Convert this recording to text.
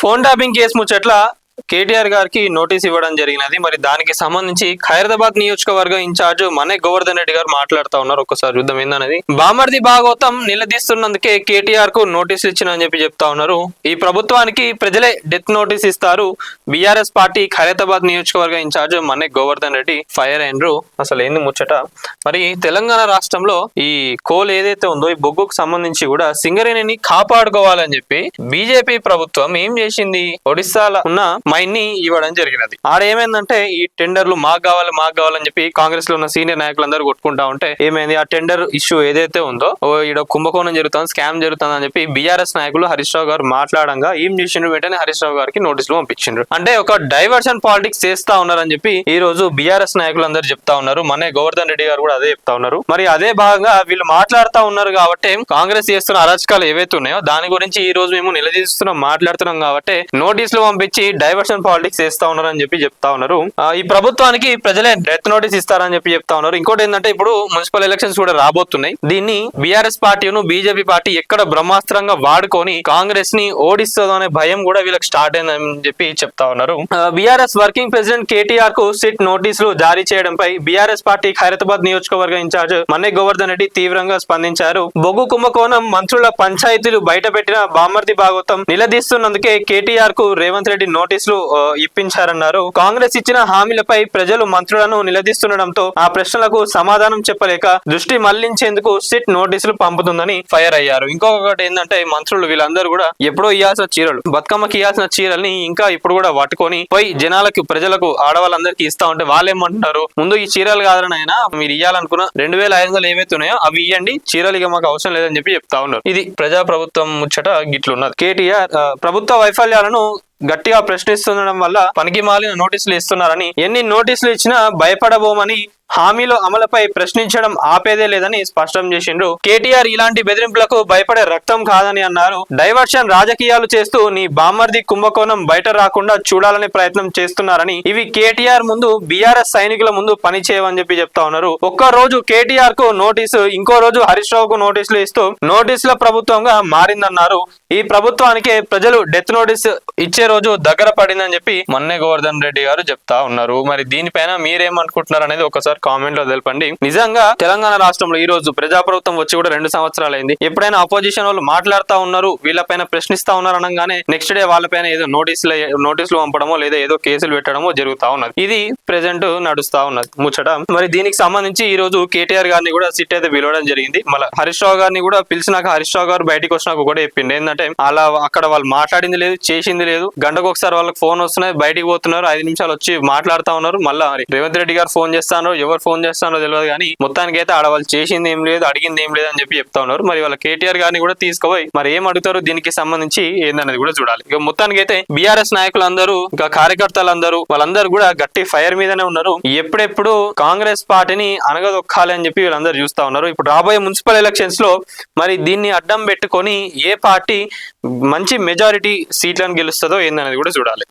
Phone tapping case ముచ్చట్ల KTR గారికి notice ఇవ్వడం జరిగినది. మరి దానికి సంబంధించి ఖైరదాబాద్ నియోజకవర్గ ఇన్ఛార్జ్ మనే గోవర్ధన్ రెడ్డి గారు మాట్లాడుతూ ఉన్నారు. ఒక్కసారి యుద్ధం ఏందనేది. బామర్ది భాగవతం నిలదీస్తున్నందుకే కేటీఆర్ కు నోటీసులు ఇచ్చిన చెప్పి చెప్తా ఉన్నారు. ఈ ప్రభుత్వానికి ప్రజలే డెత్ నోటీస్ ఇస్తారు. బీఆర్ఎస్ పార్టీ ఖైరదాబాద్ నియోజకవర్గ ఇన్ఛార్జ్ మనే గోవర్ధన్ రెడ్డి ఫైర్ అయినరు. అసలు ఏంది ముచ్చట? మరి తెలంగాణ రాష్ట్రంలో ఈ కోల్ ఏదైతే ఉందో ఈ బొగ్గుకు సంబంధించి కూడా సింగరేణిని కాపాడుకోవాలని చెప్పి బీజేపీ ప్రభుత్వం ఏం చేసింది? ఒడిశాలో ఉన్న మైన్ ని ఇవ్వడం జరిగినది. ఆడేమైందంటే ఈ టెండర్లు మాకు కావాలని చెప్పి కాంగ్రెస్ లో ఉన్న సీనియర్ నాయకులందరూ కొట్టుకుంటా ఉంటే ఏమైంది? ఆ టెండర్ ఇష్యూ ఏదైతే ఉందో ఈడ కుంభకోణం జరుగుతుంది, స్కామ్ జరుగుతుంది అని చెప్పి బీఆర్ఎస్ నాయకులు హరీష్ రావు గారు మాట్లాడంగా ఏం చేసిండ్రు? వెంటనే హరీష్ రావు గారికి నోటీసులు పంపించిండ్రు. అంటే ఒక డైవర్షన్ పాలిటిక్స్ చేస్తా ఉన్నారని చెప్పి ఈ రోజు బీఆర్ఎస్ నాయకులు అందరూ చెప్తా ఉన్నారు. మనే గోవర్ధన్ రెడ్డి గారు కూడా అదే చెప్తా ఉన్నారు. మరి అదే భాగంగా వీళ్ళు మాట్లాడుతా ఉన్నారు కాబట్టి కాంగ్రెస్ చేస్తున్న అరాచకాలు ఏవైతే ఉన్నాయో దాని గురించి ఈ రోజు మేము నిలదీస్తున్నాం, మాట్లాడుతున్నాం కాబట్టి నోటీసులు పంపించి డైవర్షన్ పాలిటిక్స్ చేస్తా ఉన్నారని చెప్పి చెప్తా ఉన్నారు. ఈ ప్రభుత్వానికి ప్రజలే డెత్ నోటీస్ ఇస్తారని చెప్పి చెప్తా ఉన్నారు. ఇంకోటి ఏంటంటే ఇప్పుడు మున్సిపల్ ఎలక్షన్స్ కూడా రాబోతున్నాయి. దీన్ని బీఆర్ఎస్ పార్టీను బీజేపీ పార్టీ ఎక్కడ బ్రహ్మాస్త్రంగా వాడుకొని కాంగ్రెస్ ని ఓడిస్తుందో అనే భయం కూడా వీళ్ళకి స్టార్ట్ అయిందని చెప్పి చెప్తా ఉన్నారు. బీఆర్ఎస్ వర్కింగ్ ప్రెసిడెంట్ కేటీఆర్ కు సిట్ నోటీసులు జారీ చేయడంపై బీఆర్ఎస్ పార్టీ ఖైరతాబాద్ నియోజకవర్గ ఇన్ఛార్జ్ మన్నే గోవర్ధన్ రెడ్డి తీవ్రంగా స్పందించారు. బొగ్గు కుంభకోణం మంత్రుల పంచాయతీలు బయటపెట్టిన బామర్ది భాగవతం నిలదీస్తున్నందుకే కేటీఆర్ కు రేవంత్ రెడ్డి నోటీసులు ఇప్పించారన్నారు. కాంగ్రెస్ ఇచ్చిన హామీలపై ప్రజలు మంత్రులను నిలదీస్తుండటంతో ఆ ప్రశ్నలకు సమాధానం చెప్పలేక దృష్టి మళ్లించేందుకు సిట్ నోటీసులు పంపుతుందని ఫైర్ అయ్యారు. ఇంకొకటి ఏంటంటే మంత్రులు వీళ్ళందరూ కూడా ఎప్పుడో ఇవ్వాల్సిన చీరలు, బతుకమ్మకి ఇవ్వాల్సిన చీరల్ని ఇంకా ఇప్పుడు కూడా పట్టుకొని పోయి జనాలకు, ప్రజలకు, ఆడవాళ్ళందరికీ ఇస్తా ఉంటే వాళ్ళు ఏమంటున్నారు? ముందు ఈ చీరలు కాదని ఆయన మీరు ఇవ్వాలనుకున్న 2500 ఏవైతే ఉన్నాయో అవి ఇవ్వండి, చీరలు ఇక మాకు అవసరం లేదని చెప్పి చెప్తా ఉన్నారు. ఇది ప్రజా ప్రభుత్వం ముచ్చట గిట్లున్నది. కేటీఆర్ ప్రభుత్వ వైఫల్యాలను గట్టిగా ప్రశ్నిస్తుండడం వల్ల పనికి మాలిన నోటీసులు ఇస్తున్నారని, ఎన్ని నోటీసులు ఇచ్చినా భయపడబోమని, హామీల అమలుపై ప్రశ్నించడం ఆపేదే లేదని స్పష్టం చేసిండ్రు. కేటీఆర్ ఇలాంటి బెదిరింపులకు భయపడే రక్తం కాదని అన్నారు. డైవర్షన్ రాజకీయాలు చేస్తూ నీ బామర్ది కుంభకోణం బయట రాకుండా చూడాలనే ప్రయత్నం చేస్తున్నారని, ఇవి కేటీఆర్ ముందు, బీఆర్ఎస్ సైనికుల ముందు పని చేయవని చెప్పి చెప్తా ఉన్నారు. ఒక్క రోజు కేటీఆర్ కు నోటీసు, ఇంకో రోజు హరీష్ రావుకు నోటీసులు ఇస్తూ నోటీసుల ప్రభుత్వంగా మారిందన్నారు. ఈ ప్రభుత్వానికి ప్రజలు డెత్ నోటీస్ ఇచ్చే రోజు దగ్గర పడిందని చెప్పి మన్నే గోవర్ధన్ రెడ్డి గారు చెప్తా ఉన్నారు. మరి దీనిపైన మీరేమనుకుంటున్నారు అనేది ఒకసారి కామెంట్ లో తెలపండి. నిజంగా తెలంగాణ రాష్ట్రంలో ఈ రోజు ప్రజాప్రభుత్వం వచ్చి కూడా 2 సంవత్సరాలు అయింది. ఎప్పుడైనా అపోజిషన్ వాళ్ళు మాట్లాడుతూ ఉన్నారు, వీళ్ళపైన ప్రశ్నిస్తా ఉన్నారు అనగానే నెక్స్ట్ డే వాళ్ళపైన ఏదో నోటీసులు పంపడమో లేదా ఏదో కేసులు పెట్టడమో జరుగుతా ఉన్నది. ఇది ప్రెసెంట్ నడుస్తా ఉన్నది ముచ్చట. మరి దీనికి సంబంధించి ఈ రోజు కేటీఆర్ గారిని కూడా సిట్ అయితే పిలవడం జరిగింది. మళ్ళీ హరీష్ రావు గారిని కూడా పిలిచినాక హరీష్ రావు గారు బయటకు వచ్చినాక కూడా చెప్పింది ఏంటంటే అలా అక్కడ వాళ్ళు మాట్లాడింది లేదు, చేసింది లేదు. గంటకు ఒకసారి వాళ్ళకి ఫోన్ వస్తున్నాయి, బయటికి పోతున్నారు, 5 నిమిషాలు వచ్చి మాట్లాడుతా ఉన్నారు. మళ్ళీ రేవంత్ రెడ్డి గారు ఫోన్ చేస్తానో ఎవరు ఫోన్ చేస్తానో తెలియదు కానీ మొత్తానికి అయితే ఆడ వాళ్ళు చేసింది ఏం లేదు, అడిగింది ఏం లేదు అని చెప్పి చెప్తా ఉన్నారు. మరి వాళ్ళ కేటీఆర్ గారిని కూడా తీసుకుపోయి మరి ఏం అడుగుతారు దీనికి సంబంధించి ఏందనేది కూడా చూడాలి. ఇక మొత్తానికి అయితే బీఆర్ఎస్ నాయకులందరూ, ఇంకా కార్యకర్తలందరూ, వాళ్ళందరూ కూడా గట్టి ఫైర్ మీదనే ఉన్నారు. ఎప్పుడెప్పుడు కాంగ్రెస్ పార్టీని అనగదొక్కాలి అని చెప్పి వీళ్ళందరూ చూస్తా ఉన్నారు. ఇప్పుడు రాబోయే మున్సిపల్ ఎలక్షన్స్ లో మరి దీన్ని అడ్డం పెట్టుకొని ఏ పార్టీ మంచి మెజారిటీ సీట్లను గెలుస్తుందో ఏందనేది కూడా చూడాలి.